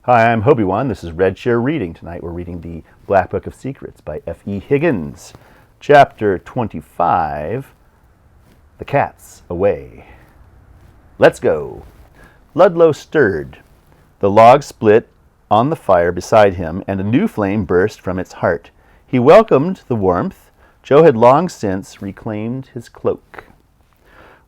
Hi, I'm Hobie-Wan. This is Red Chair Reading. Tonight we're reading the Black Book of Secrets by F.E. Higgins. Chapter 25, The Cat's Away. Let's go. Ludlow stirred. The log split on the fire beside him, and a new flame burst from its heart. He welcomed the warmth. Joe had long since reclaimed his cloak.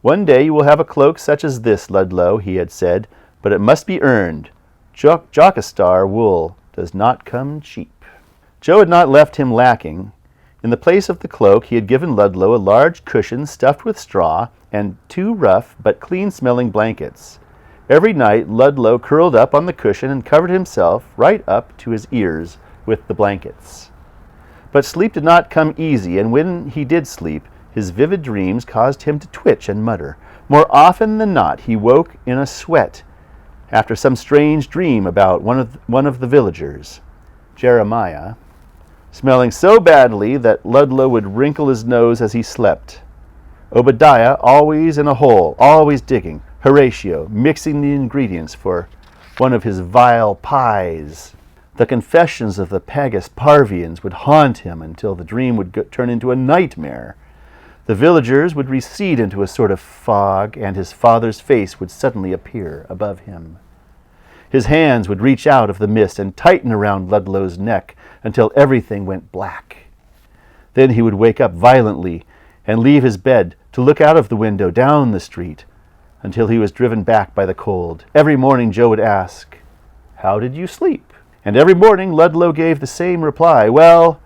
"One day you will have a cloak such as this, Ludlow," he had said, "but it must be earned. Jockastar wool does not come cheap." Joe had not left him lacking. In the place of the cloak, he had given Ludlow a large cushion stuffed with straw and 2 rough but clean-smelling blankets. Every night, Ludlow curled up on the cushion and covered himself right up to his ears with the blankets. But sleep did not come easy, and when he did sleep, his vivid dreams caused him to twitch and mutter. More often than not, he woke in a sweat after some strange dream about one of the villagers, Jeremiah, smelling so badly that Ludlow would wrinkle his nose as he slept. Obadiah, always in a hole, always digging. Horatio, mixing the ingredients for one of his vile pies. The confessions of the Pagus Parvians would haunt him until the dream would turn into a nightmare. The villagers would recede into a sort of fog, and his father's face would suddenly appear above him. His hands would reach out of the mist and tighten around Ludlow's neck until everything went black. Then he would wake up violently and leave his bed to look out of the window down the street until he was driven back by the cold. Every morning Joe would ask, "How did you sleep?" And every morning Ludlow gave the same reply, "Well,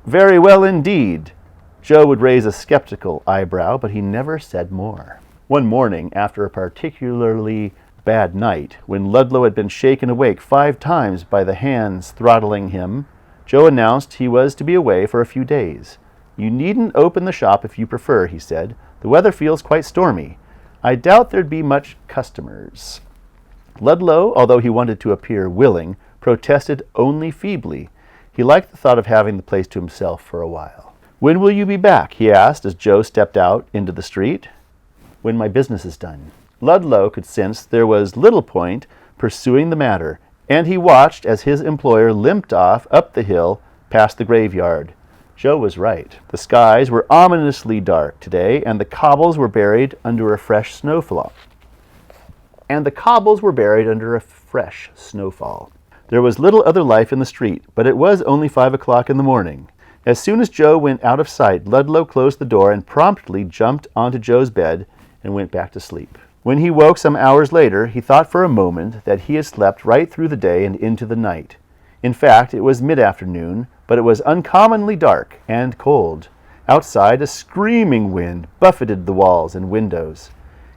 very well indeed." Joe would raise a skeptical eyebrow, but he never said more. One morning, after a particularly bad night, when Ludlow had been shaken awake 5 times by the hands throttling him, Joe announced he was to be away for a few days. "You needn't open the shop if you prefer," he said. "The weather feels quite stormy. I doubt there'd be much customers." Ludlow, although he wanted to appear willing, protested only feebly. He liked the thought of having the place to himself for a while. "When will you be back?" he asked as Joe stepped out into the street. "When my business is done." Ludlow could sense there was little point pursuing the matter, and he watched as his employer limped off up the hill past the graveyard. Joe was right. The skies were ominously dark today, and the cobbles were buried under a fresh snowfall. There was little other life in the street, but it was only 5 o'clock in the morning. As soon as Joe went out of sight, Ludlow closed the door and promptly jumped onto Joe's bed and went back to sleep. When he woke some hours later, he thought for a moment that he had slept right through the day and into the night. In fact, it was mid-afternoon, but it was uncommonly dark and cold. Outside, a screaming wind buffeted the walls and windows.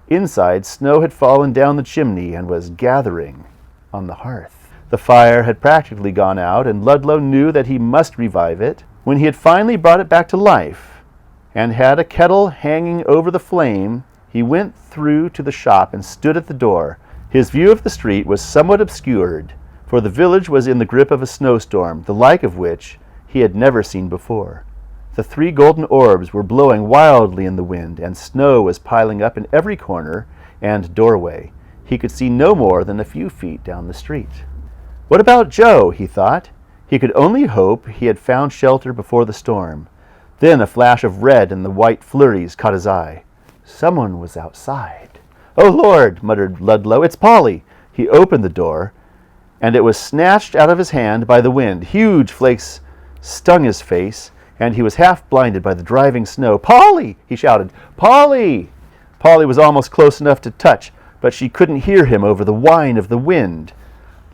Inside, snow had fallen down the chimney and was gathering on the hearth. The fire had practically gone out, and Ludlow knew that he must revive it. When he had finally brought it back to life and had a kettle hanging over the flame, he went through to the shop and stood at the door. His view of the street was somewhat obscured, for the village was in the grip of a snowstorm, the like of which he had never seen before. The 3 golden orbs were blowing wildly in the wind, and snow was piling up in every corner and doorway. He could see no more than a few feet down the street. What about Joe? He thought. He could only hope he had found shelter before the storm. Then a flash of red and the white flurries caught his eye. Someone was outside. "Oh, Lord," muttered Ludlow, "it's Polly." He opened the door, and it was snatched out of his hand by the wind. Huge flakes stung his face, and he was half blinded by the driving snow. "Polly!" he shouted. "Polly!" Polly was almost close enough to touch, but she couldn't hear him over the whine of the wind.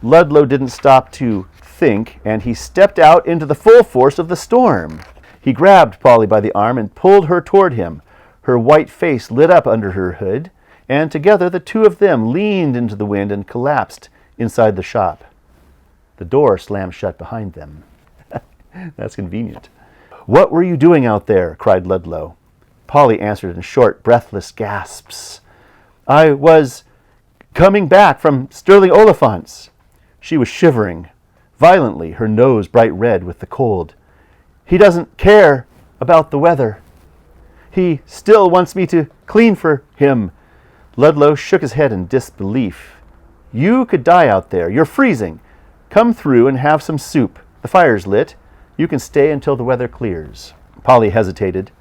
Ludlow didn't stop to think, and he stepped out into the full force of the storm. He grabbed Polly by the arm and pulled her toward him. Her white face lit up under her hood, and together the 2 of them leaned into the wind and collapsed inside the shop. The door slammed shut behind them. That's convenient. "What were you doing out there?" cried Ludlow. Polly answered in short, breathless gasps. "I was coming back from Sterling Oliphant's." She was shivering violently, her nose bright red with the cold. "He doesn't care about the weather. He still wants me to clean for him." Ludlow shook his head in disbelief. "You could die out there. You're freezing. Come through and have some soup. The fire's lit. You can stay until the weather clears." Polly hesitated.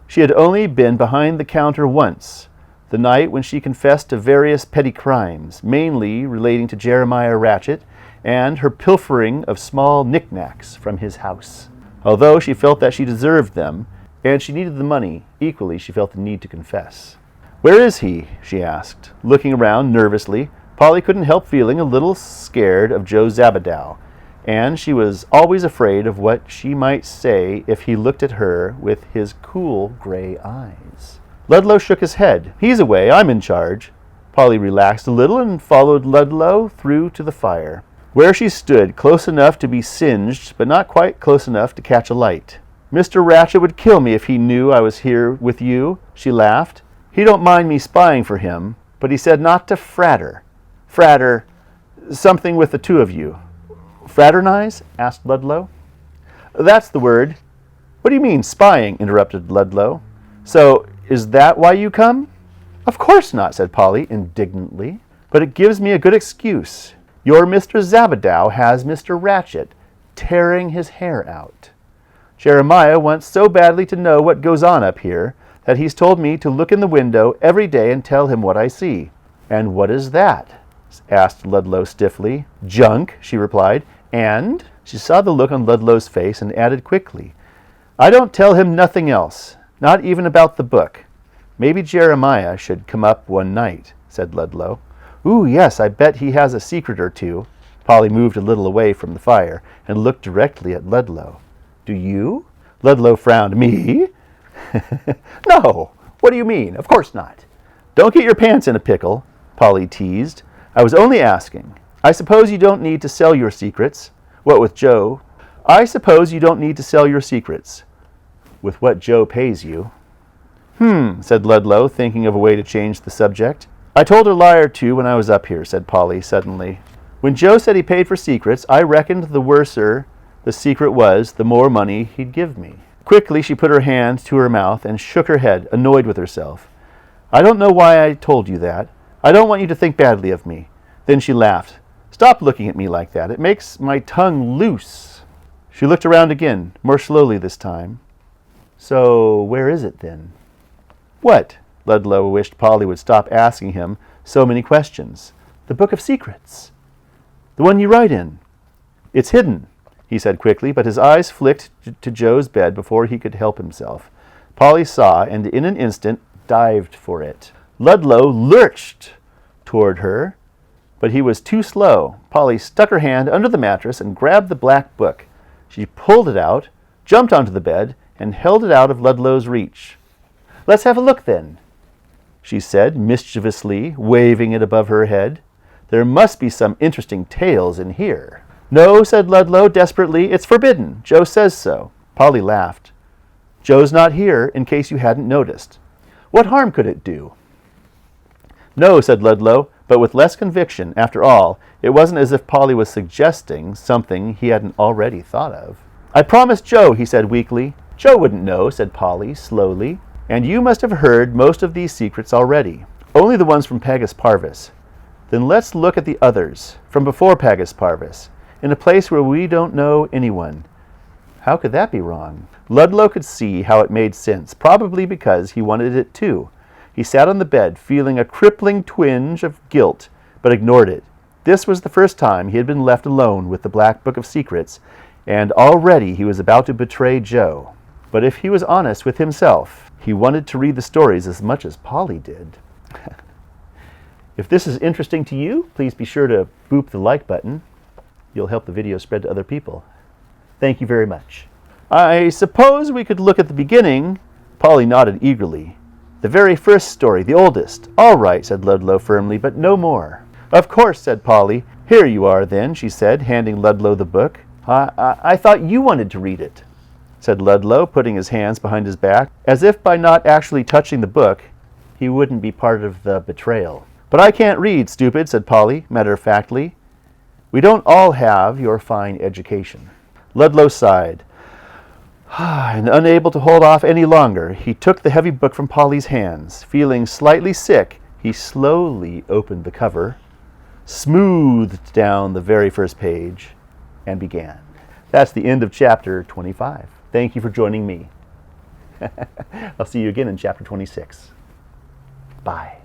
She had only been behind the counter once, the night when she confessed to various petty crimes, mainly relating to Jeremiah Ratchet and her pilfering of small knickknacks from his house. Although she felt that she deserved them, and she needed the money, equally she felt the need to confess. "Where is he?" she asked. Looking around nervously, Polly couldn't help feeling a little scared of Joe Zabadow, and she was always afraid of what she might say if he looked at her with his cool gray eyes. Ludlow shook his head. "He's away. I'm in charge." Polly relaxed a little and followed Ludlow through to the fire, where she stood close enough to be singed, but not quite close enough to catch a light. "Mr. Ratchet would kill me if he knew I was here with you," she laughed. "He don't mind me spying for him, but he said not to fratter. Fratter, something with the two of you." "Fraternize?" asked Ludlow. "That's the word." "What do you mean, spying?" interrupted Ludlow. "So, is that why you come?" "Of course not," said Polly indignantly. "But it gives me a good excuse. Your Mr. Zabadow has Mr. Ratchet tearing his hair out. Jeremiah wants so badly to know what goes on up here that he's told me to look in the window every day and tell him what I see." "And what is that?" asked Ludlow stiffly. "Junk," she replied. "And?" She saw the look on Ludlow's face and added quickly, "I don't tell him nothing else, not even about the book. Maybe Jeremiah should come up one night," said Ludlow. "Ooh, yes, I bet he has a secret or two." Polly moved a little away from the fire and looked directly at Ludlow. "Do you?" Ludlow frowned. "Me?" "No. What do you mean? Of course not." "Don't get your pants in a pickle," Polly teased. "I was only asking. I suppose you don't need to sell your secrets. What with Joe? I suppose you don't need to sell your secrets. With what Joe pays you." Said Ludlow, thinking of a way to change the subject. "I told a lie or two when I was up here," said Polly suddenly. "When Joe said he paid for secrets, I reckoned the worser the secret was, the more money he'd give me." Quickly she put her hand to her mouth and shook her head, annoyed with herself. "I don't know why I told you that. I don't want you to think badly of me." Then she laughed. "Stop looking at me like that. It makes my tongue loose." She looked around again, more slowly this time. "So where is it then?" "What?" Ludlow wished Polly would stop asking him so many questions. "The Book of Secrets. The one you write in." "It's hidden," he said quickly, but his eyes flicked to Joe's bed before he could help himself. Polly saw, and in an instant dived for it. Ludlow lurched toward her, but he was too slow. Polly stuck her hand under the mattress and grabbed the black book. She pulled it out, jumped onto the bed, and held it out of Ludlow's reach. "Let's have a look, then," she said mischievously, waving it above her head. "There must be some interesting tales in here." "No," said Ludlow desperately. "It's forbidden. Joe says so." Polly laughed. "Joe's not here, in case you hadn't noticed. What harm could it do?" "No," said Ludlow, but with less conviction. After all, it wasn't as if Polly was suggesting something he hadn't already thought of. "I promised Joe," he said weakly. "Joe wouldn't know," said Polly slowly. "And you must have heard most of these secrets already. Only the ones from Pagus Parvis. Then let's look at the others, from before Pagus Parvis, in a place where we don't know anyone." How could that be wrong? Ludlow could see how it made sense, probably because he wanted it too. He sat on the bed, feeling a crippling twinge of guilt, but ignored it. This was the first time he had been left alone with the Black Book of Secrets, and already he was about to betray Joe. But if he was honest with himself, he wanted to read the stories as much as Polly did. If this is interesting to you, please be sure to boop the like button. You'll help the video spread to other people. Thank you very much. "I suppose we could look at the beginning." Polly nodded eagerly. "The very first story, the oldest." "All right," said Ludlow firmly, "but no more." "Of course," said Polly. "Here you are, then," she said, handing Ludlow the book. I thought you wanted to read it," said Ludlow, putting his hands behind his back, as if by not actually touching the book, he wouldn't be part of the betrayal. "But I can't read, stupid," said Polly, matter-of-factly. "We don't all have your fine education." Ludlow sighed. And unable to hold off any longer, he took the heavy book from Polly's hands. Feeling slightly sick, he slowly opened the cover, smoothed down the very first page, and began. That's the end of chapter 25. Thank you for joining me. I'll see you again in chapter 26. Bye.